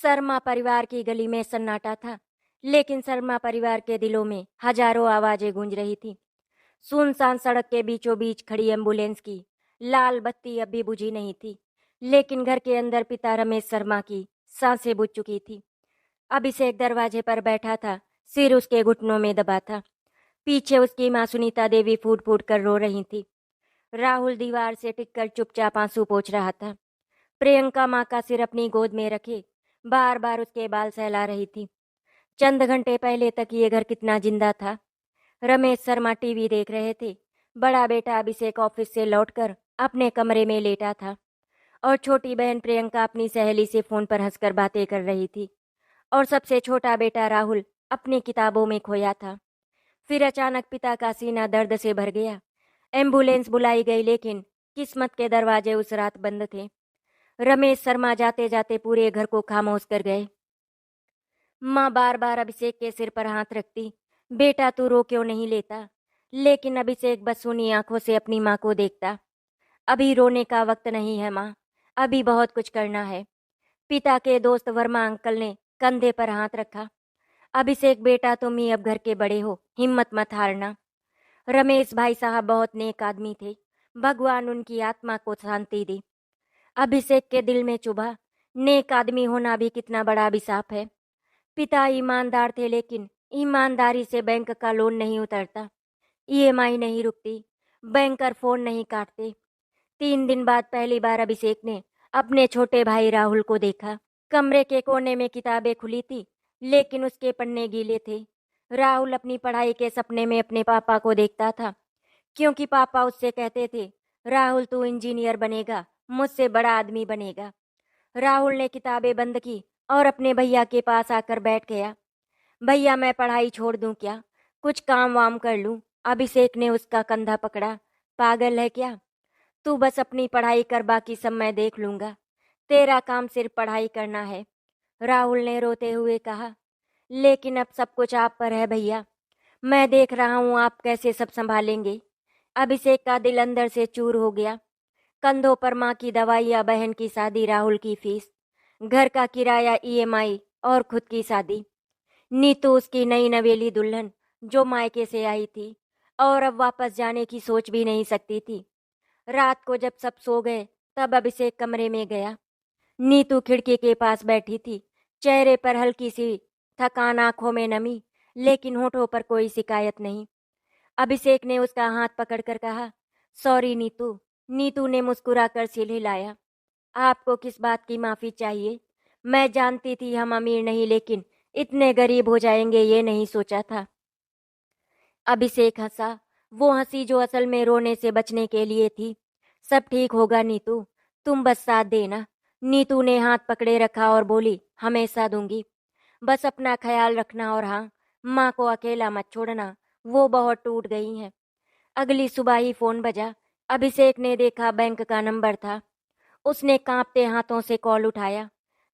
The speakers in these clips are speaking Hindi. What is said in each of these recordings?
शर्मा परिवार की गली में सन्नाटा था, लेकिन शर्मा परिवार के दिलों में हजारों आवाजें गूंज रही थी। सुनसान सड़क के बीचों बीच खड़ी एम्बुलेंस की लाल बत्ती अब भी बुझी नहीं थी, लेकिन घर के अंदर पिता रमेश शर्मा की सांसें बुझ चुकी थी। अभिषेक दरवाजे पर बैठा था, सिर उसके घुटनों में दबा था। पीछे उसकी माँ सुनीता देवी फूट फूट कर रो रही थी। राहुल दीवार से टिककर चुपचाप आंसू पोंछ रहा था। प्रियंका माँ का सिर अपनी गोद में रखे बार बार उसके बाल सहला रही थी। चंद घंटे पहले तक ये घर कितना जिंदा था। रमेश शर्मा टीवी देख रहे थे। बड़ा बेटा अभिषेक ऑफिस से लौटकर अपने कमरे में लेटा था और छोटी बहन प्रियंका अपनी सहेली से फोन पर हंसकर बातें कर रही थी और सबसे छोटा बेटा राहुल अपनी किताबों में खोया था। फिर अचानक पिता का सीना दर्द से भर गया। एम्बुलेंस बुलाई गई, लेकिन किस्मत के दरवाजे उस रात बंद थे। रमेश शर्मा जाते जाते पूरे घर को खामोश कर गए। माँ बार बार अभिषेक के सिर पर हाथ रखती, बेटा तू रो क्यों नहीं लेता, लेकिन अभिषेक बस सुनी आंखों से अपनी माँ को देखता। अभी रोने का वक्त नहीं है माँ, अभी बहुत कुछ करना है। पिता के दोस्त वर्मा अंकल ने कंधे पर हाथ रखा। अभिषेक बेटा तुम ही अब घर के बड़े हो, हिम्मत मत हारना। रमेश भाई साहब बहुत नेक आदमी थे, भगवान उनकी आत्मा को शांति दी। अभिषेक के दिल में चुभा, नेक आदमी होना भी कितना बड़ा अभिशाप है। पिता ईमानदार थे, लेकिन ईमानदारी से बैंक का लोन नहीं उतरता, ईएमआई नहीं रुकती, बैंकर फोन नहीं काटते। 3 दिन बाद पहली बार अभिषेक ने अपने छोटे भाई राहुल को देखा। कमरे के कोने में किताबें खुली थी, लेकिन उसके पन्ने गीले थे। राहुल अपनी पढ़ाई के सपने में अपने पापा को देखता था, क्योंकि पापा उससे कहते थे, राहुल तू इंजीनियर बनेगा, मुझसे बड़ा आदमी बनेगा। राहुल ने किताबें बंद की और अपने भैया के पास आकर बैठ गया। भैया मैं पढ़ाई छोड़ दूं क्या, कुछ काम वाम कर लूं? अभिषेक ने उसका कंधा पकड़ा। पागल है क्या, तू बस अपनी पढ़ाई कर, बाकी सब मैं देख लूंगा। तेरा काम सिर्फ पढ़ाई करना है, राहुल ने रोते हुए कहा। लेकिन अब सब कुछ आप पर है भैया, मैं देख रहा हूँ आप कैसे सब संभालेंगे। अभिषेक का दिल अंदर से चूर हो गया। कंधों पर माँ की दवाइयाँ, बहन की शादी, राहुल की फीस, घर का किराया, ईएमआई और खुद की शादी। नीतू उसकी नई नवेली दुल्हन जो मायके से आई थी और अब वापस जाने की सोच भी नहीं सकती थी। रात को जब सब सो गए, तब अभिषेक कमरे में गया। नीतू खिड़की के पास बैठी थी, चेहरे पर हल्की सी थकान, आंखों में नमी, लेकिन होठों पर कोई शिकायत नहीं। अभिषेक ने उसका हाथ पकड़कर कहा, सॉरी नीतू। नीतू ने मुस्कुराकर सिर हिलाया। आपको किस बात की माफी चाहिए? मैं जानती थी हम अमीर नहीं, लेकिन इतने गरीब हो जाएंगे ये नहीं सोचा था। अभिषेक हंसा, वो हंसी जो असल में रोने से बचने के लिए थी। सब ठीक होगा नीतू, तुम बस साथ देना। नीतू ने हाथ पकड़े रखा और बोली, हमेशा दूंगी, बस अपना ख्याल रखना, और हाँ, माँ को अकेला मत छोड़ना, वो बहुत टूट गई हैं। अगली सुबह ही फोन बजा। अभिषेक ने देखा बैंक का नंबर था। उसने कांपते हाथों से कॉल उठाया।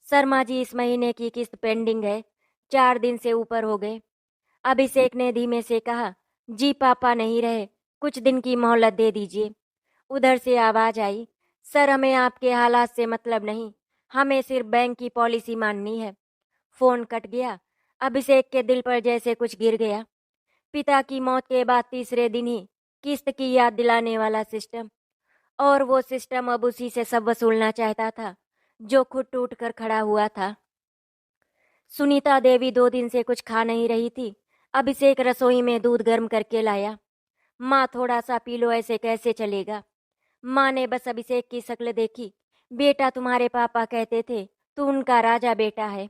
शर्मा जी, इस महीने की किस्त पेंडिंग है, 4 दिन से ऊपर हो गए। अभिषेक ने धीमे से कहा, जी पापा नहीं रहे, कुछ दिन की मोहलत दे दीजिए। उधर से आवाज आई, सर हमें आपके हालात से मतलब नहीं, हमें सिर्फ बैंक की पॉलिसी माननी है। फोन कट गया। अभिषेक के दिल पर जैसे कुछ गिर गया। पिता की मौत के बाद तीसरे दिन ही किस्त की याद दिलाने वाला सिस्टम, और वो सिस्टम अब उसी से सब वसूलना चाहता था जो खुद टूट कर खड़ा हुआ था। सुनीता देवी 2 दिन से कुछ खा नहीं रही थी। अभिषेक रसोई में दूध गर्म करके लाया। माँ थोड़ा सा पी लो, ऐसे कैसे चलेगा? माँ ने बस अभिषेक की शक्ल देखी। बेटा तुम्हारे पापा कहते थे तू उनका राजा बेटा है,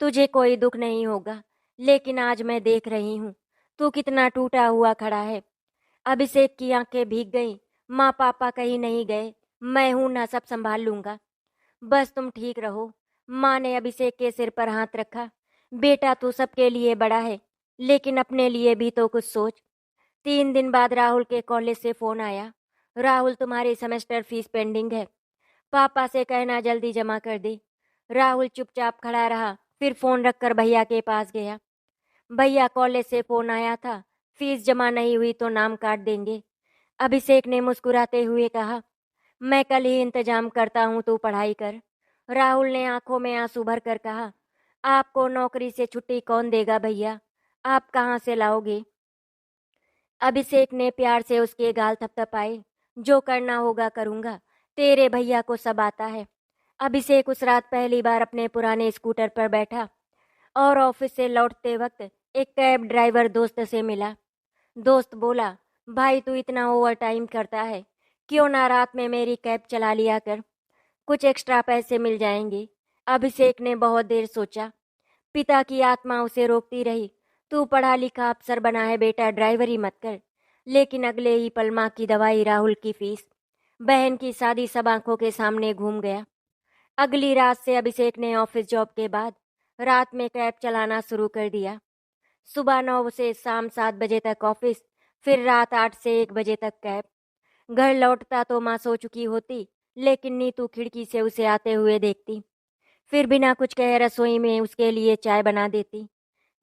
तुझे कोई दुख नहीं होगा, लेकिन आज मैं देख रही हूँ तू कितना टूटा हुआ खड़ा है। अभिषेक की आंखें भीग गईं। माँ पापा कहीं नहीं गए, मैं हूं ना, सब संभाल लूंगा, बस तुम ठीक रहो। माँ ने अभिषेक के सिर पर हाथ रखा। बेटा तू सबके लिए बड़ा है, लेकिन अपने लिए भी तो कुछ सोच। 3 दिन बाद राहुल के कॉलेज से फोन आया, राहुल तुम्हारी सेमेस्टर फीस पेंडिंग है, पापा से कहना जल्दी जमा कर दे। राहुल चुपचाप खड़ा रहा, फिर फोन रखकर भैया के पास गया। भैया, कॉलेज से फोन आया था, फीस जमा नहीं हुई तो नाम काट देंगे। अभिषेक ने मुस्कुराते हुए कहा, मैं कल ही इंतजाम करता हूँ, तू पढ़ाई कर। राहुल ने आंखों में आंसू भरकर कहा, आपको नौकरी से छुट्टी कौन देगा भैया, आप कहाँ से लाओगे? अभिषेक ने प्यार से उसके गाल थपथपाए। जो करना होगा करूंगा, तेरे भैया को सब आता है। अभिषेक उस रात पहली बार अपने पुराने स्कूटर पर बैठा और ऑफिस से लौटते वक्त एक कैब ड्राइवर दोस्त से मिला। दोस्त बोला, भाई तू इतना ओवर टाइम करता है, क्यों ना रात में मेरी कैब चला लिया कर, कुछ एक्स्ट्रा पैसे मिल जाएंगे। अभिषेक ने बहुत देर सोचा। पिता की आत्मा उसे रोकती रही, तू पढ़ा लिखा अफसर बना है बेटा, ड्राइवरी मत कर। लेकिन अगले ही पल माँ की दवाई, राहुल की फीस, बहन की शादी सब आंखों के सामने घूम गया। अगली रात से अभिषेक ने ऑफिस जॉब के बाद रात में कैब चलाना शुरू कर दिया। सुबह 9 से शाम 7 बजे तक ऑफिस, फिर रात 8 से 1 बजे तक कैब। घर लौटता तो माँ सो चुकी होती, लेकिन नीतू खिड़की से उसे आते हुए देखती। फिर बिना कुछ कहे रसोई में उसके लिए चाय बना देती।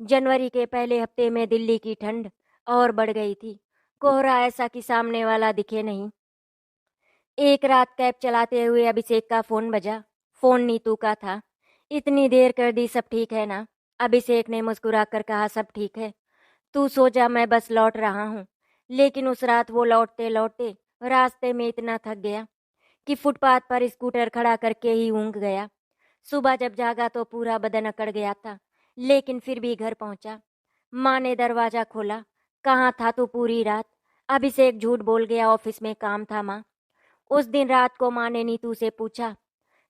जनवरी के पहले हफ्ते में दिल्ली की ठंड और बढ़ गई थी। कोहरा ऐसा कि सामने वाला दिखे नहीं। एक रात कैब चलाते हुए अभिषेक का फोन बजा। फोन नीतू का था। इतनी देर कर दी, सब ठीक है ना? अभिषेक ने मुस्कुराकर कहा, सब ठीक है, तू सो जा, मैं बस लौट रहा हूँ। लेकिन उस रात वो लौटते लौटते रास्ते में इतना थक गया कि फुटपाथ पर स्कूटर खड़ा करके ही ऊँघ गया। सुबह जब जागा तो पूरा बदन अकड़ गया था, लेकिन फिर भी घर पहुंचा। माँ ने दरवाजा खोला, कहाँ था तू पूरी रात? अभिषेक झूठ बोल गया, ऑफिस में काम था माँ। उस दिन रात को माँ ने नीतू से पूछा,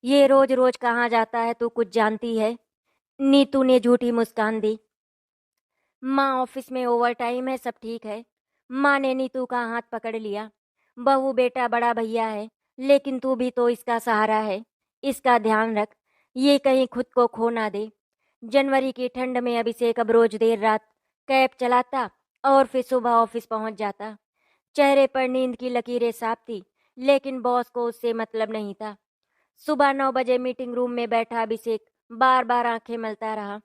ये रोज रोज कहाँ जाता है, तू कुछ जानती है? नीतू ने झूठी मुस्कान दी। माँ ऑफिस में ओवर टाइम है, सब ठीक है। माँ ने नीतू का हाथ पकड़ लिया। बहू बेटा बड़ा भैया है, लेकिन तू भी तो इसका सहारा है, इसका ध्यान रख, ये कहीं खुद को खो ना दे। जनवरी की ठंड में अभिषेक अब रोज देर रात कैब चलाता और फिर सुबह ऑफिस पहुंच जाता। चेहरे पर नींद की लकीरें साफ थी, लेकिन बॉस को उससे मतलब नहीं था। सुबह 9 बजे मीटिंग रूम में बैठा अभिषेक बार बार आंखें मलता रहा।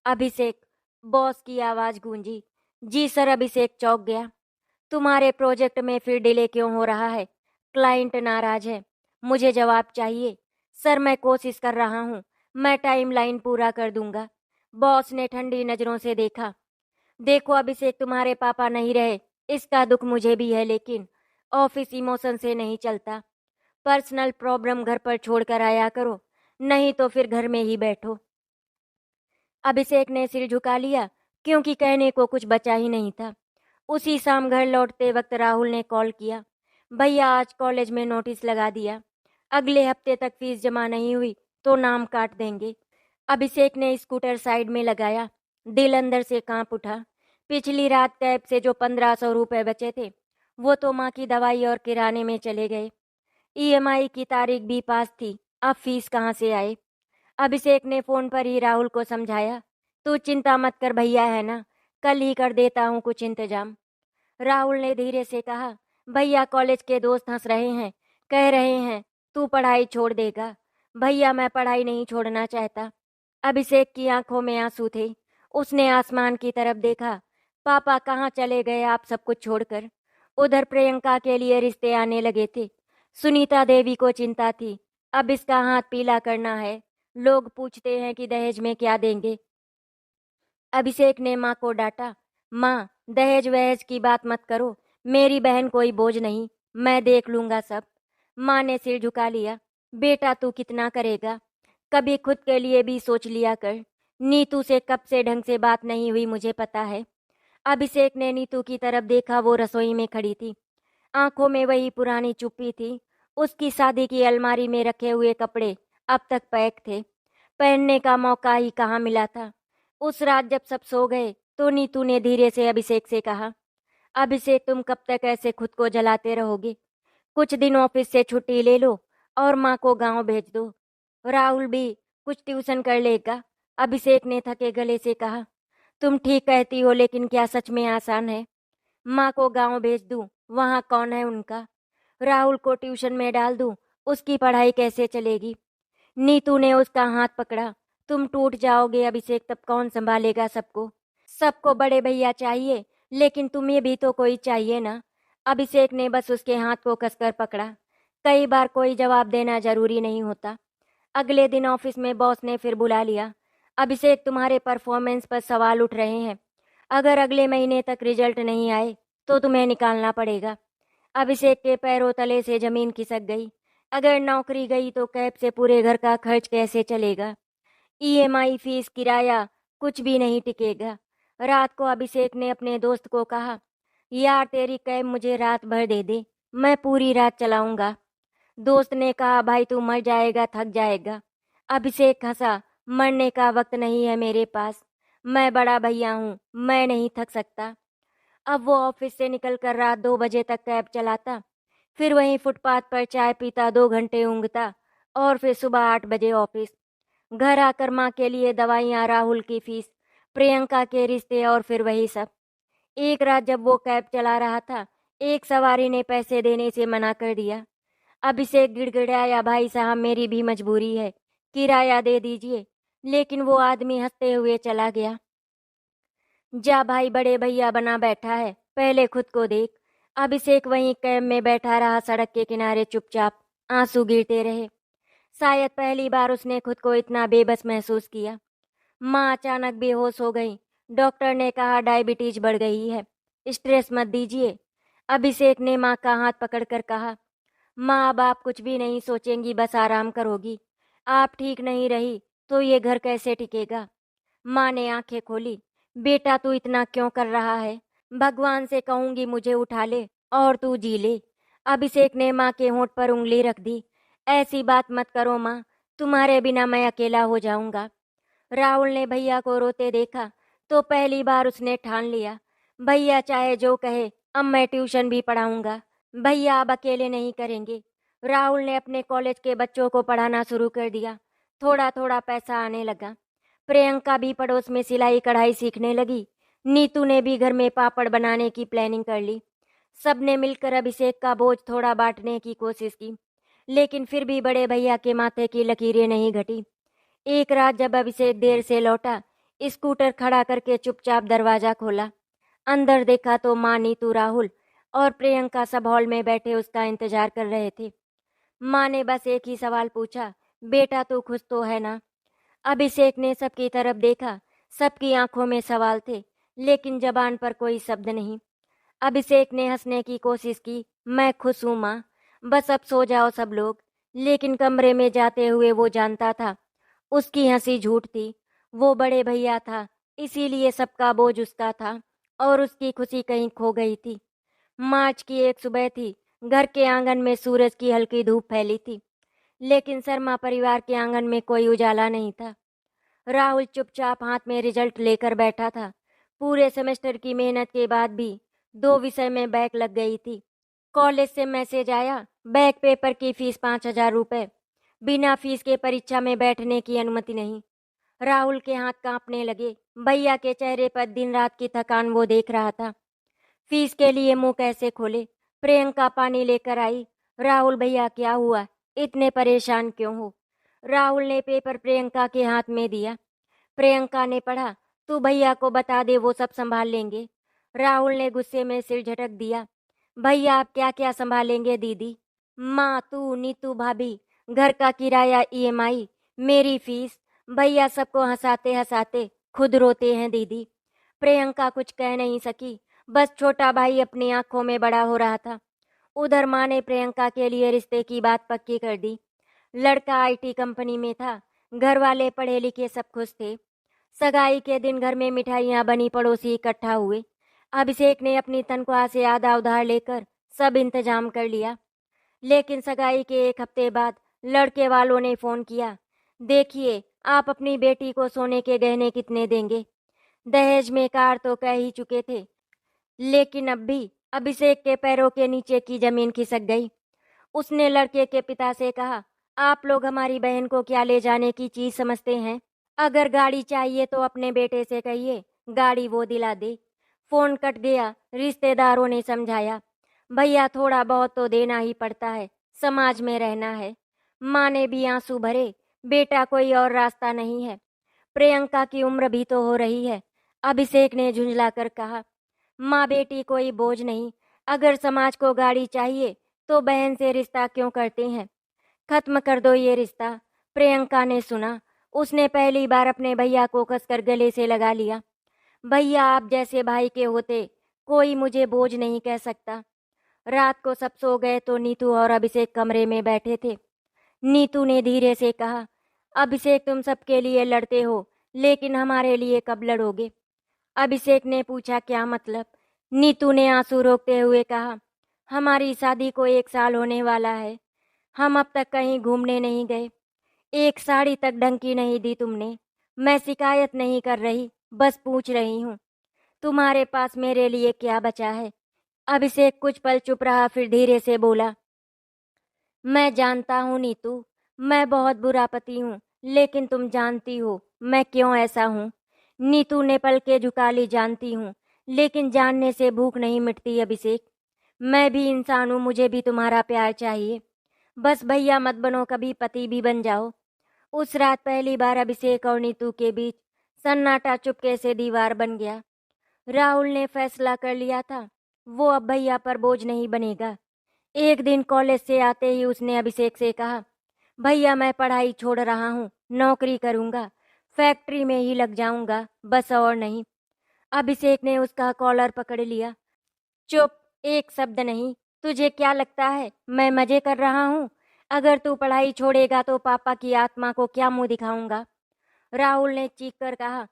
अभिषेक, बॉस की आवाज गूंजी। जी सर। अभिषेक चौंक गया। तुम्हारे प्रोजेक्ट में फिर डिले क्यों हो रहा है? क्लाइंट नाराज है, मुझे जवाब चाहिए। सर मैं कोशिश कर रहा हूँ, मैं टाइमलाइन पूरा कर दूंगा। बॉस ने ठंडी नजरों से देखा। देखो अभिषेक, तुम्हारे पापा नहीं रहे, इसका दुख मुझे भी है, लेकिन ऑफिस इमोशन से नहीं चलता। पर्सनल प्रॉब्लम घर पर छोड़ कर आया करो, नहीं तो फिर घर में ही बैठो। अभिषेक ने सिर झुका लिया, क्योंकि कहने को कुछ बचा ही नहीं था। उसी शाम घर लौटते वक्त राहुल ने कॉल किया, भैया आज कॉलेज में नोटिस लगा दिया, अगले हफ्ते तक फीस जमा नहीं हुई तो नाम काट देंगे। अभिषेक ने स्कूटर साइड में लगाया। दिल अंदर से कांप उठा। पिछली रात कैब से जो 1500 रुपए बचे थे, वो तो माँ की दवाई और किराने में चले गए। ईएमआई की तारीख भी पास थी, अब फीस कहाँ से आए? अभिषेक ने फोन पर ही राहुल को समझाया, तू चिंता मत कर भैया, है ना, कल ही कर देता हूँ कुछ इंतजाम। राहुल ने धीरे से कहा, भैया कॉलेज के दोस्त हंस रहे हैं, कह रहे हैं तू पढ़ाई छोड़ देगा। भैया मैं पढ़ाई नहीं छोड़ना चाहता। अभिषेक की आंखों में आंसू थे। उसने आसमान की तरफ देखा। पापा कहाँ चले गए आप सब कुछ छोड़कर? उधर प्रियंका के लिए रिश्ते आने लगे थे। सुनीता देवी को चिंता थी, अब इसका हाथ पीला करना है। लोग पूछते हैं कि दहेज में क्या देंगे। अभिषेक ने माँ को डांटा, माँ दहेज वहेज की बात मत करो, मेरी बहन कोई बोझ नहीं, मैं देख लूंगा सब। माँ ने सिर झुका लिया, बेटा तू कितना करेगा, कभी खुद के लिए भी सोच लिया कर। नीतू से कब से ढंग से बात नहीं हुई मुझे पता है। अभिषेक ने नीतू की तरफ देखा, वो रसोई में खड़ी थी, आंखों में वही पुरानी चुप्पी थी। उसकी शादी की अलमारी में रखे हुए कपड़े अब तक पैक थे, पहनने का मौका ही कहाँ मिला था। उस रात जब सब सो गए तो नीतू ने धीरे से अभिषेक से कहा, अभिषेक तुम कब तक ऐसे खुद को जलाते रहोगे? कुछ दिन ऑफिस से छुट्टी ले लो और माँ को गांव भेज दो। राहुल भी कुछ ट्यूशन कर लेगा। अभिषेक ने थके गले से कहा, तुम ठीक कहती हो, लेकिन क्या सच में आसान है? माँ को गांव भेज दूं, वहाँ कौन है उनका? राहुल को ट्यूशन में डाल दूं, उसकी पढ़ाई कैसे चलेगी? नीतू ने उसका हाथ पकड़ा, तुम टूट जाओगे अभिषेक, तब कौन संभालेगा सबको? सबको बड़े भैया चाहिए, लेकिन तुम्हें भी तो कोई चाहिए ना। अभिषेक ने बस उसके हाथ को कसकर पकड़ा। कई बार कोई जवाब देना जरूरी नहीं होता। अगले दिन ऑफिस में बॉस ने फिर बुला लिया। अभिषेक, तुम्हारे परफॉर्मेंस पर सवाल उठ रहे हैं। अगर अगले महीने तक रिजल्ट नहीं आए तो तुम्हें निकालना पड़ेगा। अभिषेक के पैरों तले से जमीन खिसक गई। अगर नौकरी गई तो कैब से पूरे घर का खर्च कैसे चलेगा? ईएमआई, फीस, किराया, कुछ भी नहीं टिकेगा। रात को अभिषेक ने अपने दोस्त को कहा, यार तेरी कैब मुझे रात भर दे दे, मैं पूरी रात चलाऊंगा। दोस्त ने कहा, भाई तू मर जाएगा, थक जाएगा। अभिषेक हंसा, मरने का वक्त नहीं है मेरे पास, मैं बड़ा भैया हूँ, मैं नहीं थक सकता। अब वो ऑफिस से निकलकर रात 2 बजे तक कैब चलाता, फिर वहीं फुटपाथ पर चाय पीता, 2 घंटे ऊँघता और फिर सुबह 8 बजे ऑफिस। घर आकर माँ के लिए दवाइयाँ, राहुल की फीस, प्रियंका के रिश्ते और फिर वही सब। एक रात जब वो कैब चला रहा था, एक सवारी ने पैसे देने से मना कर दिया। अभिषेक गिड़गिड़ाया, भाई साहब मेरी भी मजबूरी है, किराया दे दीजिए। लेकिन वो आदमी हंसते हुए चला गया। जा भाई, बड़े भैया बना बैठा है, पहले खुद को देख। अभिषेक वहीं कैब में बैठा रहा, सड़क के किनारे चुपचाप, आंसू गिरते रहे। शायद पहली बार उसने खुद को इतना बेबस महसूस किया। माँ अचानक बेहोश हो गई। डॉक्टर ने कहा डायबिटीज बढ़ गई है, स्ट्रेस मत दीजिए। अभिषेक ने माँ का हाथ पकड़कर कहा, माँ अब आप कुछ भी नहीं सोचेंगी, बस आराम करोगी। आप ठीक नहीं रही तो ये घर कैसे टिकेगा? माँ ने आंखें खोली। बेटा तू इतना क्यों कर रहा है? भगवान से कहूंगी मुझे उठा ले और तू जी ले। अभिषेक ने माँ के होंठ पर उंगली रख दी। ऐसी बात मत करो माँ, तुम्हारे बिना मैं अकेला हो जाऊंगा। राहुल ने भैया को रोते देखा तो पहली बार उसने ठान लिया, भैया चाहे जो कहे, अब मैं ट्यूशन भी पढ़ाऊंगा। भैया अब अकेले नहीं करेंगे। राहुल ने अपने कॉलेज के बच्चों को पढ़ाना शुरू कर दिया। थोड़ा थोड़ा पैसा आने लगा। प्रियंका भी पड़ोस में सिलाई कढ़ाई सीखने लगी। नीतू ने भी घर में पापड़ बनाने की प्लानिंग कर ली। सबने मिलकर अभिषेक का बोझ थोड़ा बांटने की कोशिश की, लेकिन फिर भी बड़े भैया के माथे की लकीरें नहीं घटी। एक रात जब अभिषेक देर से लौटा, स्कूटर खड़ा करके चुपचाप दरवाजा खोला। अंदर देखा तो माँ, नीतू, राहुल और प्रियंका सब हॉल में बैठे उसका इंतजार कर रहे थे। माँ ने बस एक ही सवाल पूछा, बेटा तू खुश तो है ना? अभिषेक ने सबकी तरफ देखा। सबकी आंखों में सवाल थे, लेकिन जबान पर कोई शब्द नहीं। अभिषेक ने हंसने की कोशिश की, मैं खुश हूँ माँ, बस अब सो जाओ सब लोग। लेकिन कमरे में जाते हुए वो जानता था उसकी हंसी झूठ थी। वो बड़े भैया था, इसीलिए सबका बोझ उसका था और उसकी खुशी कहीं खो गई थी। मार्च की एक सुबह थी। घर के आंगन में सूरज की हल्की धूप फैली थी, लेकिन शर्मा परिवार के आंगन में कोई उजाला नहीं था। राहुल चुपचाप हाथ में रिजल्ट लेकर बैठा था। पूरे सेमेस्टर की मेहनत के बाद भी 2 विषय में बैक लग गई थी। कॉलेज से मैसेज आया, बैक पेपर की फीस 5,000 रुपए, बिना फीस के परीक्षा में बैठने की अनुमति नहीं। राहुल के हाथ कांपने लगे। भैया के चेहरे पर दिन रात की थकान वो देख रहा था। फीस के लिए मुंह कैसे खोले? प्रियंका पानी लेकर आई। राहुल भैया क्या हुआ, इतने परेशान क्यों हो? राहुल ने पेपर प्रियंका के हाथ में दिया। प्रियंका ने पढ़ा, तू भैया को बता दे, वो सब संभाल लेंगे। राहुल ने गुस्से में सिर झटक दिया, भैया आप क्या क्या संभालेंगे दीदी? माँ, तू, नीतू भाभी, घर का किराया, ईएमआई, मेरी फीस। भैया सबको हंसाते हंसाते खुद रोते हैं दीदी। प्रियंका कुछ कह नहीं सकी, बस छोटा भाई अपनी आंखों में बड़ा हो रहा था। उधर माँ ने प्रियंका के लिए रिश्ते की बात पक्की कर दी। लड़का आईटी कंपनी में था। घर वाले पढ़े लिखे सब खुश थे। सगाई के दिन घर में मिठाइयाँ बनी, पड़ोसी इकट्ठा हुए। अभिषेक ने अपनी तनख्वाह से आधा उधार लेकर सब इंतजाम कर लिया। लेकिन सगाई के एक हफ्ते बाद लड़के वालों ने फोन किया, देखिए आप अपनी बेटी को सोने के गहने कितने देंगे? दहेज में कार तो कह ही चुके थे, लेकिन अब भी अभिषेक के पैरों के नीचे की जमीन खिसक गई। उसने लड़के के पिता से कहा, आप लोग हमारी बहन को क्या ले जाने की चीज समझते हैं? अगर गाड़ी चाहिए तो अपने बेटे से कहिए, गाड़ी वो दिला दे। फोन कट गया। रिश्तेदारों ने समझाया, भैया थोड़ा बहुत तो देना ही पड़ता है, समाज में रहना है। माँ ने भी आंसू भरे, बेटा कोई और रास्ता नहीं है, प्रियंका की उम्र भी तो हो रही है। अभिषेक ने झुंझला कर कहा, माँ बेटी कोई बोझ नहीं, अगर समाज को गाड़ी चाहिए तो बहन से रिश्ता क्यों करते हैं? खत्म कर दो ये रिश्ता। प्रियंका ने सुना। उसने पहली बार अपने भैया को कसकर गले से लगा लिया। भैया, आप जैसे भाई के होते कोई मुझे बोझ नहीं कह सकता। रात को सब सो गए तो नीतू और अभिषेक कमरे में बैठे थे। नीतू ने धीरे से कहा, अभिषेक, तुम सबके लिए लड़ते हो, लेकिन हमारे लिए कब लड़ोगे? अभिषेक ने पूछा, क्या मतलब? नीतू ने आंसू रोकते हुए कहा, हमारी शादी को 1 साल होने वाला है। हम अब तक कहीं घूमने नहीं गए। एक साड़ी तक ढंग की नहीं दी तुमने। मैं शिकायत नहीं कर रही, बस पूछ रही हूँ, तुम्हारे पास मेरे लिए क्या बचा है? अभिषेक कुछ पल चुप रहा, फिर धीरे से बोला, मैं जानता हूँ नीतू, मैं बहुत बुरा पति हूँ, लेकिन तुम जानती हो मैं क्यों ऐसा हूँ। नीतू ने पलकें झुका ली। जानती हूँ, लेकिन जानने से भूख नहीं मिटती अभिषेक। मैं भी इंसान हूँ, मुझे भी तुम्हारा प्यार चाहिए। बस भैया मत बनो, कभी पति भी बन जाओ। उस रात पहली बार अभिषेक और नीतू के बीच सन्नाटा चुपके से दीवार बन गया। राहुल ने फैसला कर लिया था, वो अब भैया पर बोझ नहीं बनेगा। एक दिन कॉलेज से आते ही उसने अभिषेक से कहा, भैया मैं पढ़ाई छोड़ रहा हूँ, नौकरी करूँगा, फैक्ट्री में ही लग जाऊँगा, बस और नहीं। अभिषेक ने उसका कॉलर पकड़ लिया। चुप, एक शब्द नहीं। तुझे क्या लगता है मैं मजे कर रहा हूँ? अगर तू पढ़ाई छोड़ेगा तो पापा की आत्मा को क्या मुंह दिखाऊंगा? राहुल ने चीख कर कहा,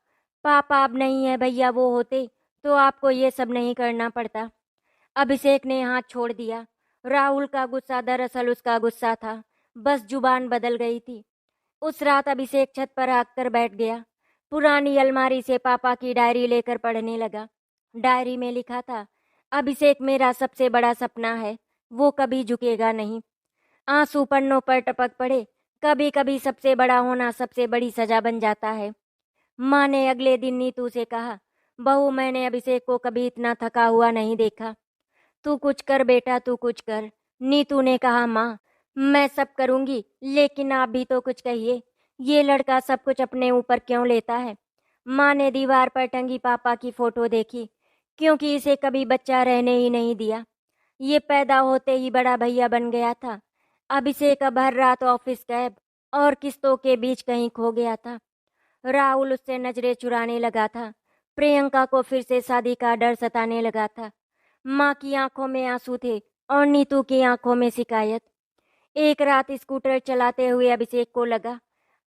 पापा अब नहीं है भैया, वो होते तो आपको ये सब नहीं करना पड़ता। अभिषेक ने हाथ छोड़ दिया। राहुल का गुस्सा दरअसल उसका गुस्सा था, बस जुबान बदल गई थी। उस रात अभिषेक छत पर आकर बैठ गया। पुरानी अलमारी से पापा की डायरी लेकर पढ़ने लगा। डायरी में लिखा था, अभिषेक मेरा सबसे बड़ा सपना है, वो कभी झुकेगा नहीं। आंसू पन्नों पर टपक पड़े। कभी कभी सबसे बड़ा होना सबसे बड़ी सजा बन जाता है। माँ ने अगले दिन नीतू से कहा, बहू, मैंने अभिषेक को कभी इतना थका हुआ नहीं देखा। तू कुछ कर बेटा, तू कुछ कर। नीतू ने कहा, माँ मैं सब करूंगी, लेकिन आप भी तो कुछ कहिए। ये लड़का सब कुछ अपने ऊपर क्यों लेता है? माँ ने दीवार पर टंगी पापा की फोटो देखी, क्योंकि इसे कभी बच्चा रहने ही नहीं दिया। ये पैदा होते ही बड़ा भैया बन गया था। अभिषेक अब हर रात ऑफिस कैब और किस्तों के बीच कहीं खो गया था। राहुल उससे नजरें चुराने लगा था। प्रियंका को फिर से शादी का डर सताने लगा था। माँ की आंखों में आंसू थे और नीतू की आंखों में शिकायत। एक रात स्कूटर चलाते हुए अभिषेक को लगा,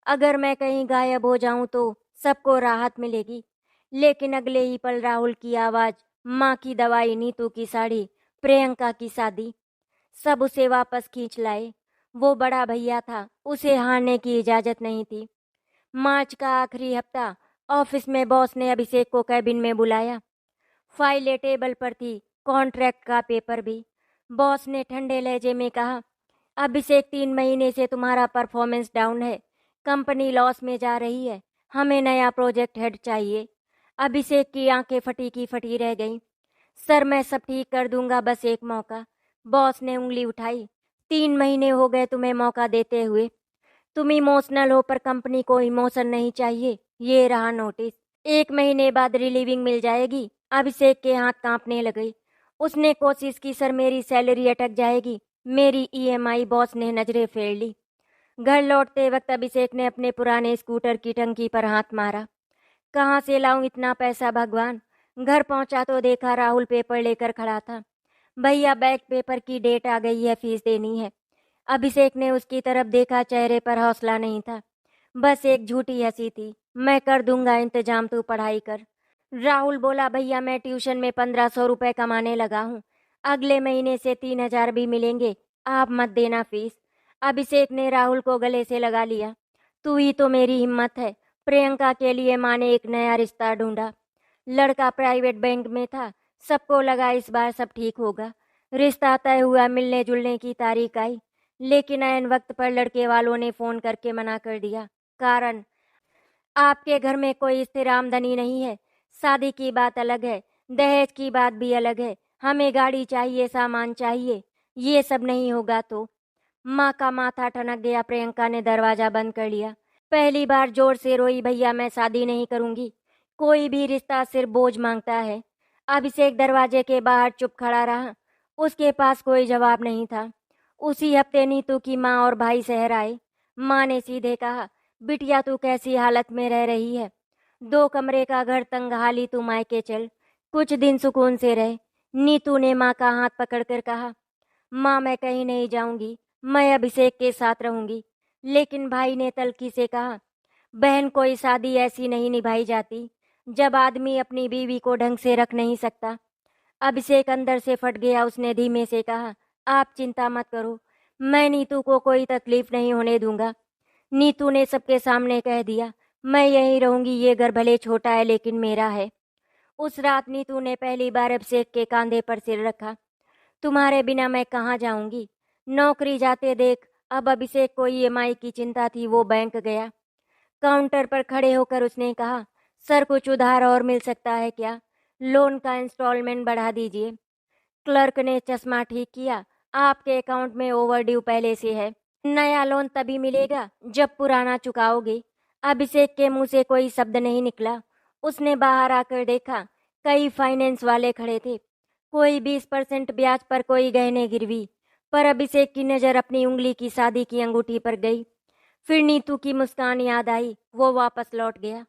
अगर मैं कहीं गायब हो जाऊं तो सबको राहत मिलेगी। लेकिन अगले ही पल राहुल की आवाज, माँ की दवाई, नीतू की साड़ी, प्रियंका की शादी, सब उसे वापस खींच लाए। वो बड़ा भैया था, उसे हारने की इजाजत नहीं थी। मार्च का आखिरी हफ्ता। ऑफिस में बॉस ने अभिषेक को कैबिन में बुलाया। फाइलें टेबल पर थी, कॉन्ट्रैक्ट का पेपर भी। बॉस ने ठंडे लहजे में कहा, अभिषेक, 3 महीने से तुम्हारा परफॉर्मेंस डाउन है, कंपनी लॉस में जा रही है, हमें नया प्रोजेक्ट हेड चाहिए। अभिषेक की आंखें फटी की फटी रह गईं। सर, मैं सब ठीक कर दूंगा, बस एक मौका। बॉस ने उंगली उठाई। 3 महीने हो गए तुम्हें मौका देते हुए। तुम इमोशनल हो, पर कंपनी को इमोशन नहीं चाहिए। ये रहा नोटिस, 1 महीने बाद रिलीविंग मिल जाएगी। अभिषेक के हाथ कांपने लगे। उसने कोशिश की, सर मेरी सैलरी अटक जाएगी, मेरी ईएमआई। बॉस ने नजरें फेर ली। घर लौटते वक्त अभिषेक ने अपने पुराने स्कूटर की टंकी पर हाथ मारा। कहाँ से लाऊं इतना पैसा भगवान? घर पहुंचा तो देखा राहुल पेपर लेकर खड़ा था। भैया, बैक पेपर की डेट आ गई है, फीस देनी है। अभिषेक ने उसकी तरफ देखा, चेहरे पर हौसला नहीं था, बस एक झूठी हंसी थी। मैं कर दूंगा इंतजाम, तू पढ़ाई कर। राहुल बोला, भैया मैं ट्यूशन में 1500 रुपए कमाने लगा हूँ, अगले महीने से 3000 भी मिलेंगे, आप मत देना फीस। अभिषेक ने राहुल को गले से लगा लिया। तू ही तो मेरी हिम्मत है। प्रियंका के लिए माँ ने एक नया रिश्ता ढूंढा। लड़का प्राइवेट बैंक में था। सबको लगा इस बार सब ठीक होगा। रिश्ता तय हुआ, मिलने जुलने की तारीख आई, लेकिन ऐन वक्त पर लड़के वालों ने फोन करके मना कर दिया। कारण, आपके घर में कोई स्थिर आमदनी नहीं है। शादी की बात अलग है, दहेज की बात भी अलग है। हमें गाड़ी चाहिए, सामान चाहिए, ये सब नहीं होगा तो। माँ का माथा ठनक गया। प्रियंका ने दरवाजा बंद कर लिया। पहली बार जोर से रोई, भैया मैं शादी नहीं करूंगी, कोई भी रिश्ता सिर्फ बोझ मांगता है। अभिषेक दरवाजे के बाहर चुप खड़ा रहा। उसके पास कोई जवाब नहीं था। उसी हफ्ते नीतू की माँ और भाई शहर आए। माँ ने सीधे कहा, बिटिया तू कैसी हालत में रह रही है? 2 कमरे का घर तंगहाली, तू मायके चल, कुछ दिन सुकून से रह। नीतू ने माँ का हाथ पकड़कर कहा, माँ मैं कहीं नहीं जाऊंगी, मैं अभिषेक के साथ रहूंगी। लेकिन भाई ने तल्खी से कहा, बहन कोई शादी ऐसी नहीं निभाई जाती जब आदमी अपनी बीवी को ढंग से रख नहीं सकता। अभिषेक अंदर से फट गया। उसने धीमे से कहा, आप चिंता मत करो, मैं नीतू को कोई तकलीफ नहीं होने दूंगा। नीतू ने सबके सामने कह दिया, मैं यहीं रहूंगी, ये घर भले छोटा है लेकिन मेरा है। उस रात नीतू ने पहली बार अभिषेक के कंधे पर सिर रखा। तुम्हारे बिना मैं कहाँ जाऊंगी? नौकरी जाते देख। अब अभिषेक को ईएमआई की चिंता थी। वो बैंक गया। काउंटर पर खड़े होकर उसने कहा, सर कुछ उधार और मिल सकता है क्या? लोन का इंस्टॉलमेंट बढ़ा दीजिए। क्लर्क ने चश्मा ठीक किया, आपके अकाउंट में ओवरड्यू पहले से है, नया लोन तभी मिलेगा जब पुराना चुकाओगे। अभिषेक के मुंह से कोई शब्द नहीं निकला। उसने बाहर आकर देखा, कई फाइनेंस वाले खड़े थे, कोई 20% ब्याज पर, कोई गहने गिरवी पर। अभिषेक की नज़र अपनी उंगली की शादी की अंगूठी पर गई। फिर नीतू की मुस्कान याद आई। वो वापस लौट गया।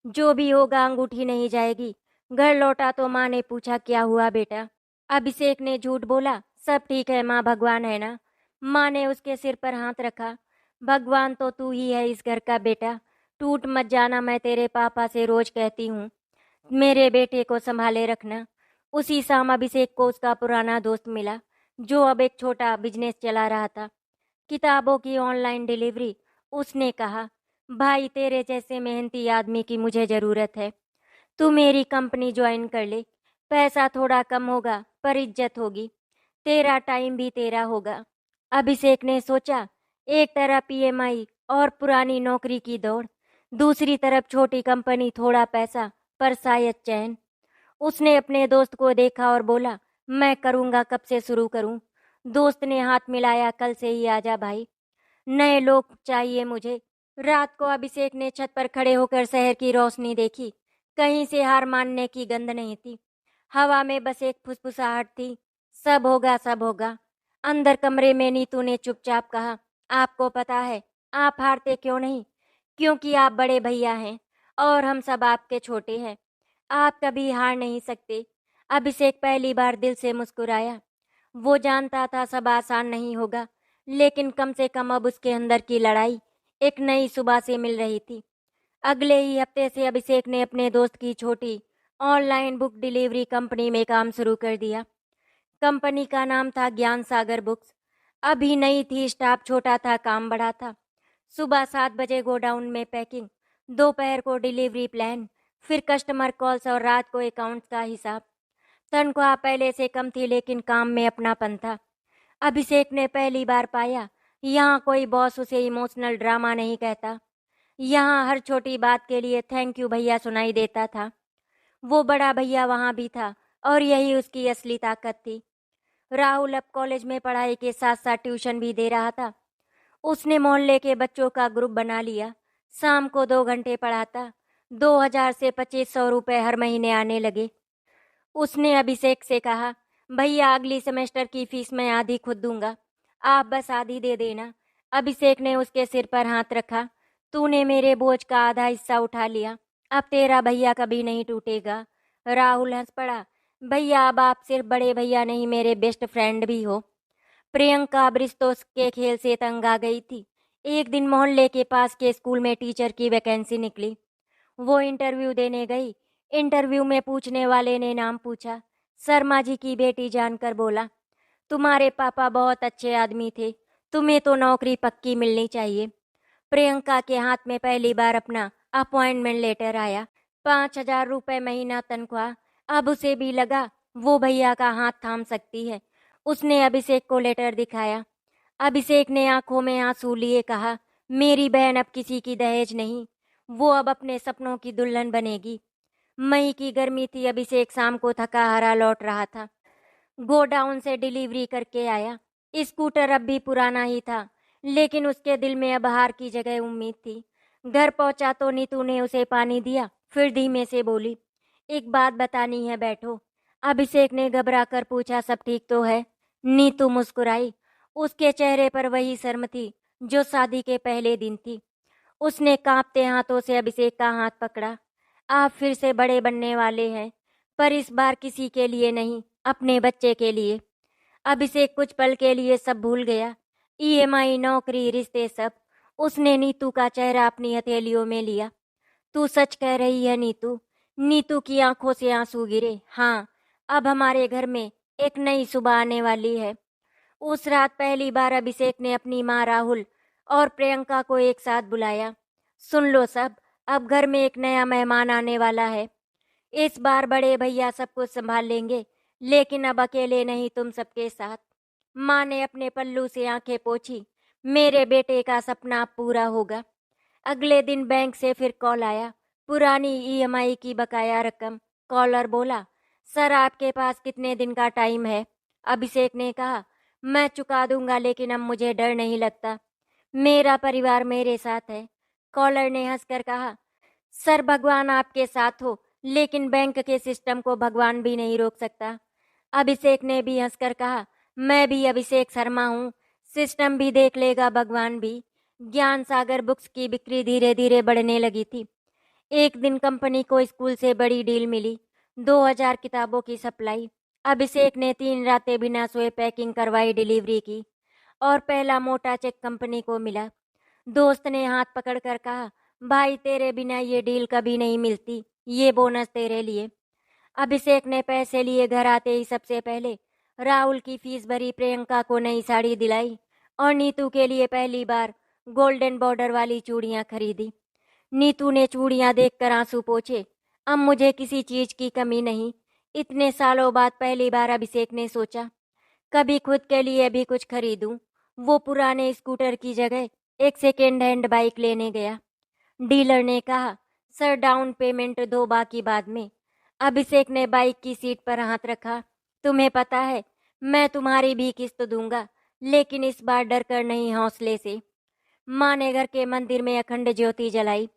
जो भी होगा अंगूठी नहीं जाएगी। घर लौटा तो माँ ने पूछा, क्या हुआ बेटा? अभिषेक ने झूठ बोला, सब ठीक है माँ, भगवान है ना। माँ ने उसके सिर पर हाथ रखा। भगवान तो तू ही है इस घर का बेटा, टूट मत जाना। मैं तेरे पापा से रोज कहती हूँ, मेरे बेटे को संभाले रखना। उसी शाम अभिषेक को उसका पुराना दोस्त मिला, जो अब एक छोटा बिजनेस चला रहा था, किताबों की ऑनलाइन डिलीवरी। उसने कहा, भाई तेरे जैसे मेहनती आदमी की मुझे ज़रूरत है, तू मेरी कंपनी ज्वाइन कर ले। पैसा थोड़ा कम होगा पर इज्जत होगी, तेरा टाइम भी तेरा होगा। अभिषेक ने सोचा, एक तरफ ईएमआई और पुरानी नौकरी की दौड़, दूसरी तरफ छोटी कंपनी, थोड़ा पैसा पर शायद चैन। उसने अपने दोस्त को देखा और बोला, मैं करूँगा, कब से शुरू करूँ? दोस्त ने हाथ मिलाया, कल से ही आजा भाई, नए लोग चाहिए मुझे। रात को अभिषेक ने छत पर खड़े होकर शहर की रोशनी देखी। कहीं से हार मानने की गंध नहीं थी। हवा में बस एक फुसफुसाहट थी, सब होगा सब होगा। अंदर कमरे में नीतू ने चुपचाप कहा, आपको पता है आप हारते क्यों नहीं? क्योंकि आप बड़े भैया हैं और हम सब आपके छोटे हैं। आप कभी हार नहीं सकते। अभिषेक पहली बार दिल से मुस्कुराया। वो जानता था सब आसान नहीं होगा, लेकिन कम से कम अब उसके अंदर की लड़ाई एक नई सुबह से मिल रही थी। अगले ही हफ्ते से अभिषेक ने अपने दोस्त की छोटी ऑनलाइन बुक डिलीवरी कंपनी में काम शुरू कर दिया। कंपनी का नाम था ज्ञान सागर बुक्स। अभी नई थी, स्टाफ छोटा था, काम बड़ा था। सुबह 7 बजे गोडाउन में पैकिंग, दोपहर को डिलीवरी प्लान, फिर कस्टमर कॉल्स और रात को अकाउंट्स का हिसाब। तनख्वाह पहले से कम थी लेकिन काम में अपनापन था। अभिषेक ने पहली बार पाया, यहाँ कोई बॉस उसे इमोशनल ड्रामा नहीं कहता। यहाँ हर छोटी बात के लिए थैंक यू भैया सुनाई देता था। वो बड़ा भैया वहाँ भी था और यही उसकी असली ताकत थी। राहुल अब कॉलेज में पढ़ाई के साथ साथ ट्यूशन भी दे रहा था। उसने मोहल्ले के बच्चों का ग्रुप बना लिया। शाम को 2 घंटे पढ़ाता। 2000 से 2500 रुपए हर महीने आने लगे। उसने अभिषेक से कहा, भैया अगली सेमेस्टर की फीस मैं आधी खुद दूंगा, आप बस आधी दे देना। अभिषेक ने उसके सिर पर हाथ रखा, तूने मेरे बोझ का आधा हिस्सा उठा लिया, अब तेरा भैया कभी नहीं टूटेगा। राहुल हंस पड़ा, भैया अब आप सिर्फ बड़े भैया नहीं, मेरे बेस्ट फ्रेंड भी हो। प्रियंका अब रिश्तों के खेल से तंग आ गई थी। एक दिन मोहल्ले के पास के स्कूल में टीचर की वैकेंसी निकली। वो इंटरव्यू देने गई। इंटरव्यू में पूछने वाले ने नाम पूछा। शर्मा जी की बेटी जानकर बोला, तुम्हारे पापा बहुत अच्छे आदमी थे, तुम्हें तो नौकरी पक्की मिलनी चाहिए। प्रियंका के हाथ में पहली बार अपना अपॉइंटमेंट लेटर आया। 5000 रुपये महीना तनख्वाह। अब उसे भी लगा वो भैया का हाथ थाम सकती है। उसने अभिषेक को लेटर दिखाया। अभिषेक ने आंखों में आंसू लिए कहा, मेरी बहन अब किसी की दहेज नहीं, वो अब अपने सपनों की दुल्हन बनेगी। मई की गर्मी थी। अभिषेक शाम को थका हारा लौट रहा था। गोडाउन से डिलीवरी करके आया। स्कूटर अब भी पुराना ही था, लेकिन उसके दिल में अब हार की जगह उम्मीद थी। घर पहुंचा तो नीतू ने उसे पानी दिया, फिर धीमे से बोली, एक बात बतानी है, बैठो। अभिषेक ने घबरा कर पूछा, सब ठीक तो है? नीतू मुस्कुराई। उसके चेहरे पर वही शर्म थी जो शादी के पहले दिन थी। उसने कांपते हाथों से अभिषेक का हाथ पकड़ा। आप फिर से बड़े बनने वाले हैं, पर इस बार किसी के लिए नहीं, अपने बच्चे के लिए। अभिषेक कुछ पल के लिए सब भूल गया। ईएमआई, नौकरी, रिश्ते, सब। उसने नीतू का चेहरा अपनी हथेलियों में लिया। तू सच कह रही है नीतू? नीतू की आंखों से आंसू गिरे। हाँ, अब हमारे घर में एक नई सुबह आने वाली है। उस रात पहली बार अभिषेक ने अपनी माँ, राहुल और प्रियंका को एक साथ बुलाया। सुन लो सब, अब घर में एक नया मेहमान आने वाला है। इस बार बड़े भैया सब कुछ संभाल लेंगे, लेकिन अब अकेले नहीं, तुम सबके साथ। माँ ने अपने पल्लू से आंखें पोंछी। मेरे बेटे का सपना अब पूरा होगा। अगले दिन बैंक से फिर कॉल आया, पुरानी ईएमआई की बकाया रकम। कॉलर बोला, सर आपके पास कितने दिन का टाइम है? अभिषेक ने कहा, मैं चुका दूंगा, लेकिन अब मुझे डर नहीं लगता। मेरा परिवार मेरे साथ है। कॉलर ने हंसकर कहा, सर भगवान आपके साथ हो, लेकिन बैंक के सिस्टम को भगवान भी नहीं रोक सकता। अभिषेक ने भी हंसकर कहा, मैं भी अभिषेक शर्मा हूँ, सिस्टम भी देख लेगा, भगवान भी। ज्ञान सागर बुक्स की बिक्री धीरे धीरे बढ़ने लगी थी। एक दिन कंपनी को स्कूल से बड़ी डील मिली, 2000 किताबों की सप्लाई। अभिषेक ने 3 रातें बिना सोए पैकिंग करवाई, डिलीवरी की, और पहला मोटा चेक कंपनी को मिला। दोस्त ने हाथ पकड़कर कहा, भाई तेरे बिना ये डील कभी नहीं मिलती, ये बोनस तेरे लिए। अभिषेक ने पैसे लिए घर आते ही सबसे पहले राहुल की फीस भरी, प्रियंका को नई साड़ी दिलाई और नीतू के लिए पहली बार गोल्डन बॉर्डर वाली चूड़ियां खरीदी। नीतू ने चूड़ियां देखकर आंसू पोंछे। अब मुझे किसी चीज की कमी नहीं। इतने सालों बाद पहली बार अभिषेक ने सोचा, कभी खुद के लिए भी कुछ खरीदूं। वो पुराने स्कूटर की जगह एक सेकेंड हैंड बाइक लेने गया। डीलर ने कहा, सर डाउन पेमेंट दो, बाकी बाद में। अभिषेक ने बाइक की सीट पर हाथ रखा। तुम्हें पता है, मैं तुम्हारी भी किस्त दूंगा, लेकिन इस बार डर कर नहीं, हौसले से। माँ ने घर के मंदिर में अखंड ज्योति जलाई।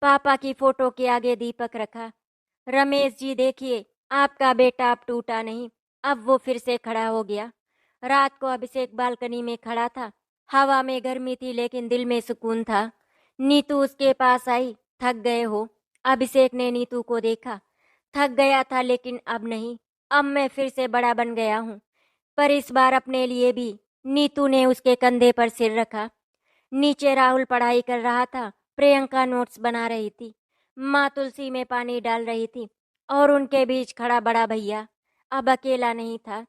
पापा की फोटो के आगे दीपक रखा। रमेश जी देखिए, आपका बेटा अब टूटा नहीं, अब वो फिर से खड़ा हो गया। रात को अभिषेक बालकनी में खड़ा था। हवा में गर्मी थी, लेकिन दिल में सुकून था। नीतू उसके पास आई। थक गए हो? अभिषेक ने नीतू को देखा। थक गया था, लेकिन अब नहीं। अब मैं फिर से बड़ा बन गया हूँ, पर इस बार अपने लिए भी। नीतू ने उसके कंधे पर सिर रखा। नीचे राहुल पढ़ाई कर रहा था, प्रियंका नोट्स बना रही थी, माँ तुलसी में पानी डाल रही थी, और उनके बीच खड़ा बड़ा भैया अब अकेला नहीं था।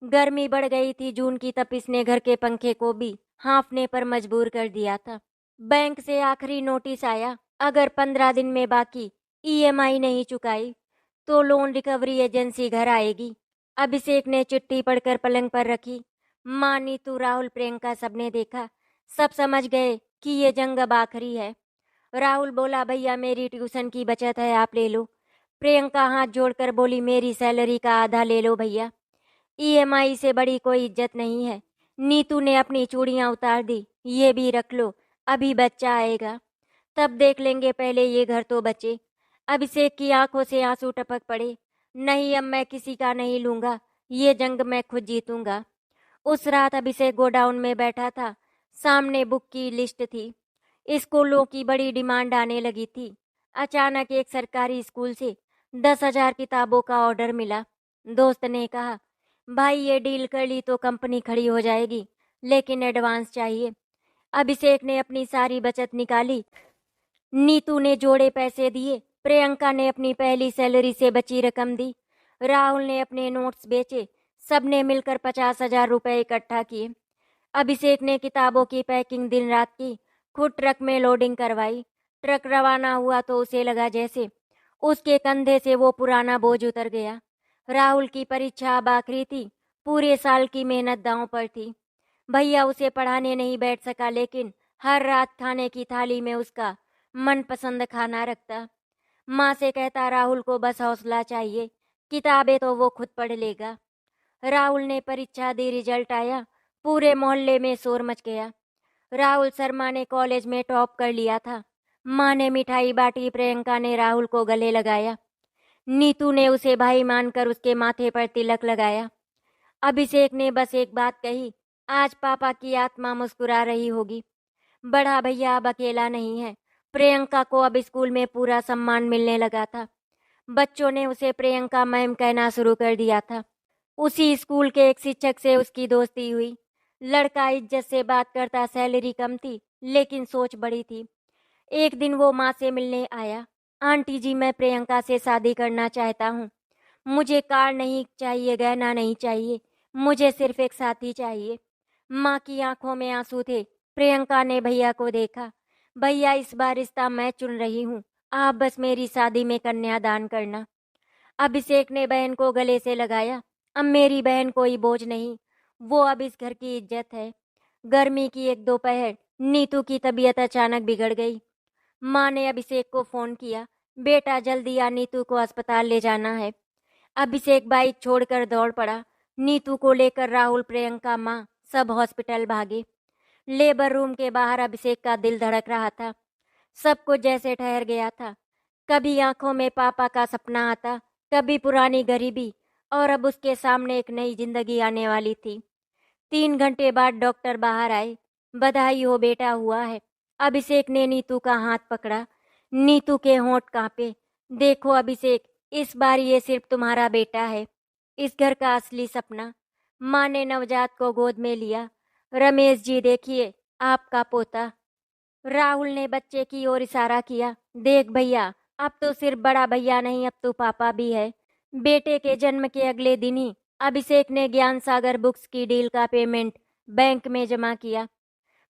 गर्मी बढ़ गई थी, जून की तपिश ने घर के पंखे को भी हाँफने पर मजबूर कर दिया था। बैंक से आखिरी नोटिस आया, अगर 15 दिन में बाकी ईएमआई नहीं चुकाई तो लोन रिकवरी एजेंसी घर आएगी। अभिषेक ने चिट्ठी पढ़कर पलंग पर रखी। माँ, नीतू, राहुल, प्रियंका सबने देखा। सब समझ गए कि ये जंग अब आखिरी है। राहुल बोला, भैया मेरी ट्यूशन की बचत है, आप ले लो। प्रियंका हाथ जोड़कर बोली, मेरी सैलरी का आधा ले लो भैया, ईएमआई से बड़ी कोई इज्जत नहीं है। नीतू ने अपनी चूड़ियां उतार दी। ये भी रख लो, अभी बच्चा आएगा, तब देख लेंगे, पहले ये घर तो बचे। अभिषेक की आंखों से आंसू टपक पड़े। नहीं, अब मैं किसी का नहीं लूंगा, ये जंग मैं खुद जीतूंगा। उस रात अभिषेक गोडाउन में बैठा था। सामने बुक की लिस्ट थी। स्कूलों की बड़ी डिमांड आने लगी थी। अचानक एक सरकारी स्कूल से 10,000 किताबों का ऑर्डर मिला। दोस्त ने कहा, भाई ये डील कर ली तो कंपनी खड़ी हो जाएगी, लेकिन एडवांस चाहिए। अभिषेक ने अपनी सारी बचत निकाली। नीतू ने जोड़े पैसे दिए। प्रियंका ने अपनी पहली सैलरी से बची रकम दी। राहुल ने अपने नोट्स बेचे। सबने मिलकर 50,000 रुपए इकट्ठा किए। अभिषेक ने किताबों की पैकिंग दिन रात की, खुद ट्रक में लोडिंग करवाई। ट्रक रवाना हुआ तो उसे लगा जैसे उसके कंधे से वो पुराना बोझ उतर गया। राहुल की परीक्षा अब आखिरी थी। पूरे साल की मेहनत दांव पर थी। भैया उसे पढ़ाने नहीं बैठ सका, लेकिन हर रात खाने की थाली में उसका मनपसंद खाना रखता। माँ से कहता, राहुल को बस हौसला चाहिए, किताबें तो वो खुद पढ़ लेगा। राहुल ने परीक्षा दी, रिजल्ट आया। पूरे मोहल्ले में शोर मच गया। राहुल शर्मा ने कॉलेज में टॉप कर लिया था। माँ ने मिठाई बांटी। प्रियंका ने राहुल को गले लगाया। नीतू ने उसे भाई मानकर उसके माथे पर तिलक लगाया। अभिषेक ने बस एक बात कही, आज पापा की आत्मा मुस्कुरा रही होगी। बड़ा भैया अब अकेला नहीं है। प्रियंका को अब स्कूल में पूरा सम्मान मिलने लगा था। बच्चों ने उसे प्रियंका मैम कहना शुरू कर दिया था। उसी स्कूल के एक शिक्षक से उसकी दोस्ती हुई। लड़का इज्जत से बात करता, सैलरी कम थी लेकिन सोच बड़ी थी। एक दिन वो माँ से मिलने आया। आंटी जी, मैं प्रियंका से शादी करना चाहता हूँ। मुझे कार नहीं चाहिए, गहना नहीं चाहिए, मुझे सिर्फ एक साथी चाहिए। माँ की आंखों में आंसू थे। प्रियंका ने भैया को देखा। भैया, इस बार रिश्ता मैं चुन रही हूँ, आप बस मेरी शादी में कन्यादान करना। अभिषेक ने बहन को गले से लगाया। अब मेरी बहन कोई बोझ नहीं, वो अब इस घर की इज्जत है। गर्मी की एक दोपहर नीतू की तबीयत अचानक बिगड़ गई। माँ ने अभिषेक को फोन किया, बेटा जल्दी आ, नीतू को अस्पताल ले जाना है। अभिषेक बाइक छोड़कर दौड़ पड़ा। नीतू को लेकर राहुल, प्रियंका, माँ सब हॉस्पिटल भागे। लेबर रूम के बाहर अभिषेक का दिल धड़क रहा था। सब कुछ जैसे ठहर गया था। कभी आंखों में पापा का सपना आता, कभी पुरानी गरीबी, और अब उसके सामने एक नई जिंदगी आने वाली थी। 3 घंटे बाद डॉक्टर बाहर आए। बधाई हो बेटा, हुआ है। अभिषेक ने नीतू का हाथ पकड़ा। नीतू के होंठ कांपे। देखो अभिषेक, इस बार ये सिर्फ तुम्हारा बेटा है, इस घर का असली सपना। माँ ने नवजात को गोद में लिया। रमेश जी देखिए, आपका पोता। राहुल ने बच्चे की ओर इशारा किया। देख भैया, अब तो सिर्फ बड़ा भैया नहीं, अब तो पापा भी है। बेटे के जन्म के अगले दिन ही अभिषेक ने ज्ञान सागर बुक्स की डील का पेमेंट बैंक में जमा किया।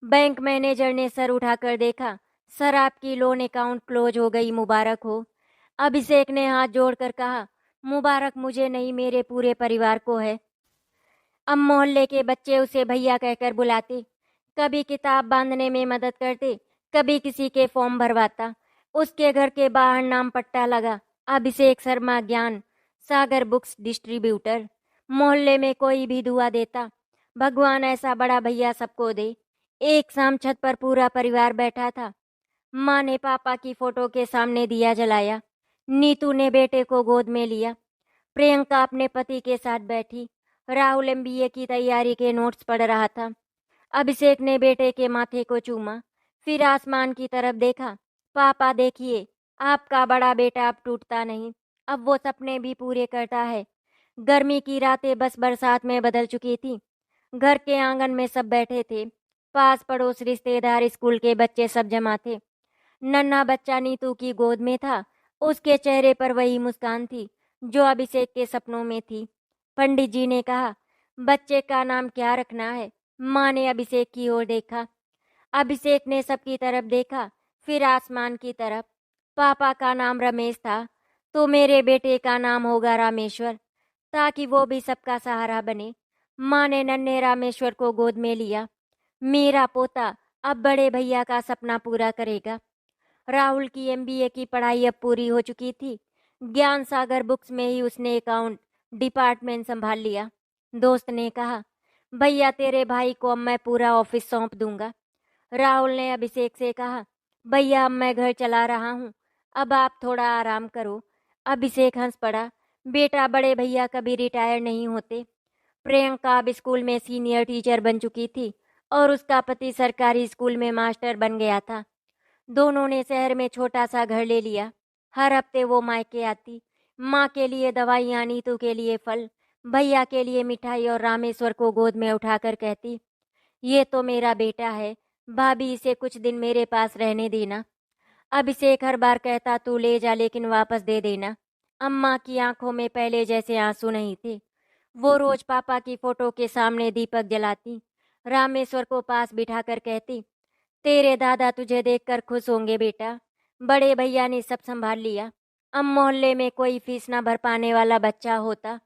बैंक मैनेजर ने सर उठाकर देखा। सर, आपकी लोन अकाउंट क्लोज हो गई, मुबारक हो। अभिषेक ने हाथ जोड़कर कहा, मुबारक मुझे नहीं, मेरे पूरे परिवार को है। अब मोहल्ले के बच्चे उसे भैया कहकर बुलाते। कभी किताब बांधने में मदद करते, कभी किसी के फॉर्म भरवाता। उसके घर के बाहर नाम पट्टा लगा, अभिषेक शर्मा, ज्ञान सागर बुक्स डिस्ट्रीब्यूटर। मोहल्ले में कोई भी दुआ देता, भगवान ऐसा बड़ा भैया सबको दे। एक शाम छत पर पूरा परिवार बैठा था। माँ ने पापा की फोटो के सामने दिया जलाया। नीतू ने बेटे को गोद में लिया। प्रियंका अपने पति के साथ बैठी। राहुल एमबीए की तैयारी के नोट्स पढ़ रहा था। अभिषेक ने बेटे के माथे को चूमा, फिर आसमान की तरफ देखा। पापा देखिए, आपका बड़ा बेटा अब टूटता नहीं, अब वो सपने भी पूरे करता है। गर्मी की रातें बस बरसात में बदल चुकी थी। घर के आंगन में सब बैठे थे। पास पड़ोस, रिश्तेदार, स्कूल के बच्चे सब जमा थे। नन्हा बच्चा नीतू की गोद में था। उसके चेहरे पर वही मुस्कान थी जो अभिषेक के सपनों में थी। पंडित जी ने कहा, बच्चे का नाम क्या रखना है? माँ ने अभिषेक की ओर देखा। अभिषेक ने सबकी तरफ देखा, फिर आसमान की तरफ। पापा का नाम रमेश था, तो मेरे बेटे का नाम होगा रामेश्वर, ताकि वो भी सबका सहारा बने। माँ ने नन्हे रामेश्वर को गोद में लिया। मेरा पोता अब बड़े भैया का सपना पूरा करेगा। राहुल की एमबीए की पढ़ाई अब पूरी हो चुकी थी। ज्ञान सागर बुक्स में ही उसने अकाउंट डिपार्टमेंट संभाल लिया। दोस्त ने कहा, भैया तेरे भाई को अब मैं पूरा ऑफिस सौंप दूंगा। राहुल ने अभिषेक से कहा, भैया अब मैं घर चला रहा हूँ, अब आप थोड़ा आराम करो। अभिषेक हंस पड़ा। बेटा, बड़े भैया कभी रिटायर नहीं होते। प्रियंका अब स्कूल में सीनियर टीचर बन चुकी थी और उसका पति सरकारी स्कूल में मास्टर बन गया था। दोनों ने शहर में छोटा सा घर ले लिया। हर हफ्ते वो मायके आती। माँ के लिए दवाइयाँ, नीतू के लिए फल, भैया के लिए मिठाई, और रामेश्वर को गोद में उठाकर कहती, ये तो मेरा बेटा है, भाभी इसे कुछ दिन मेरे पास रहने देना। अभिषेक हर बार कहता, तू ले जा लेकिन वापस दे देना। अम्मा की आंखों में पहले जैसे आंसू नहीं थे। वो रोज पापा की फोटो के सामने दीपक जलाती। रामेश्वर को पास बिठाकर कहती, तेरे दादा तुझे देखकर खुश होंगे बेटा, बड़े भैया ने सब संभाल लिया। अब मोहल्ले में कोई फीस ना भर पाने वाला बच्चा होता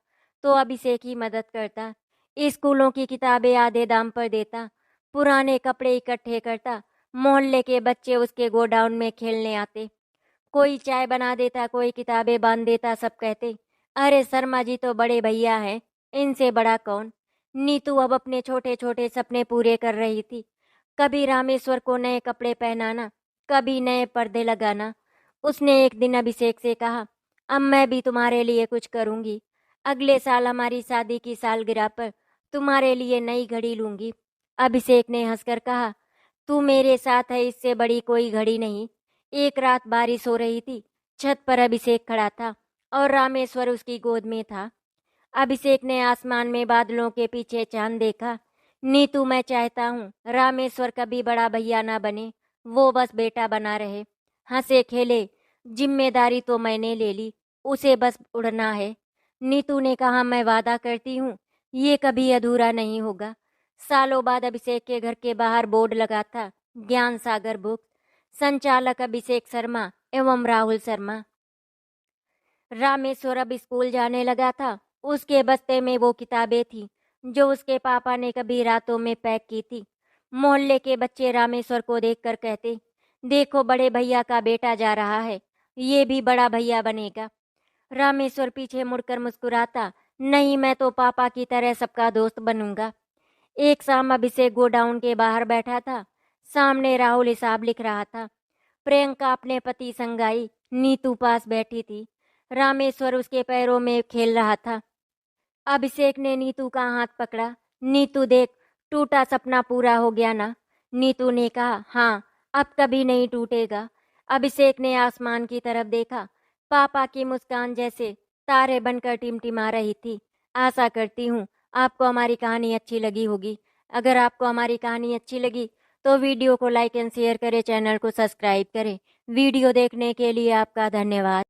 तो अभिषेक ही मदद करता। स्कूलों की किताबें आधे दाम पर देता, पुराने कपड़े इकट्ठे करता। मोहल्ले के बच्चे उसके गोडाउन में खेलने आते। कोई चाय बना देता, कोई किताबें बांध देता। सब कहते, अरे शर्मा जी तो बड़े भैया हैं, इनसे बड़ा कौन। नीतू अब अपने छोटे छोटे सपने पूरे कर रही थी। कभी रामेश्वर को नए कपड़े पहनाना, कभी नए पर्दे लगाना। उसने एक दिन अभिषेक से कहा, अब मैं भी तुम्हारे लिए कुछ करूंगी। अगले साल हमारी शादी की सालगिरह पर तुम्हारे लिए नई घड़ी लूंगी। अभिषेक ने हंसकर कहा, तू मेरे साथ है, इससे बड़ी कोई घड़ी नहीं। एक रात बारिश हो रही थी। छत पर अभिषेक खड़ा था और रामेश्वर उसकी गोद में था। अभिषेक ने आसमान में बादलों के पीछे चांद देखा। नीतू, मैं चाहता हूँ रामेश्वर कभी बड़ा भैया ना बने, वो बस बेटा बना रहे। हंसे खेले, जिम्मेदारी तो मैंने ले ली, उसे बस उड़ना है। नीतू ने कहा, मैं वादा करती हूँ ये कभी अधूरा नहीं होगा। सालों बाद अभिषेक के घर के बाहर बोर्ड लगा था, ज्ञान सागर बुक, संचालक अभिषेक शर्मा एवं राहुल शर्मा। रामेश्वर अब स्कूल जाने लगा था। उसके बस्ते में वो किताबें थी जो उसके पापा ने कभी रातों में पैक की थी। मोहल्ले के बच्चे रामेश्वर को देखकर कहते, देखो बड़े भैया का बेटा जा रहा है, ये भी बड़ा भैया बनेगा। रामेश्वर पीछे मुड़कर मुस्कुराता, नहीं, मैं तो पापा की तरह सबका दोस्त बनूंगा। एक शाम अभिषेक गोडाउन के बाहर बैठा था। सामने राहुल हिसाब लिख रहा था। प्रियंका अपने पति संग आई। नीतू पास बैठी थी। रामेश्वर उसके पैरों में खेल रहा था। अभिषेक ने नीतू का हाथ पकड़ा। नीतू देख, टूटा सपना पूरा हो गया ना? नीतू ने कहा, हाँ, अब कभी नहीं टूटेगा। अभिषेक ने आसमान की तरफ देखा। पापा की मुस्कान जैसे तारे बनकर टिमटिमा रही थी। आशा करती हूँ आपको हमारी कहानी अच्छी लगी होगी। अगर आपको हमारी कहानी अच्छी लगी तो वीडियो को लाइक एंड शेयर करें, चैनल को सब्सक्राइब करें। वीडियो देखने के लिए आपका धन्यवाद।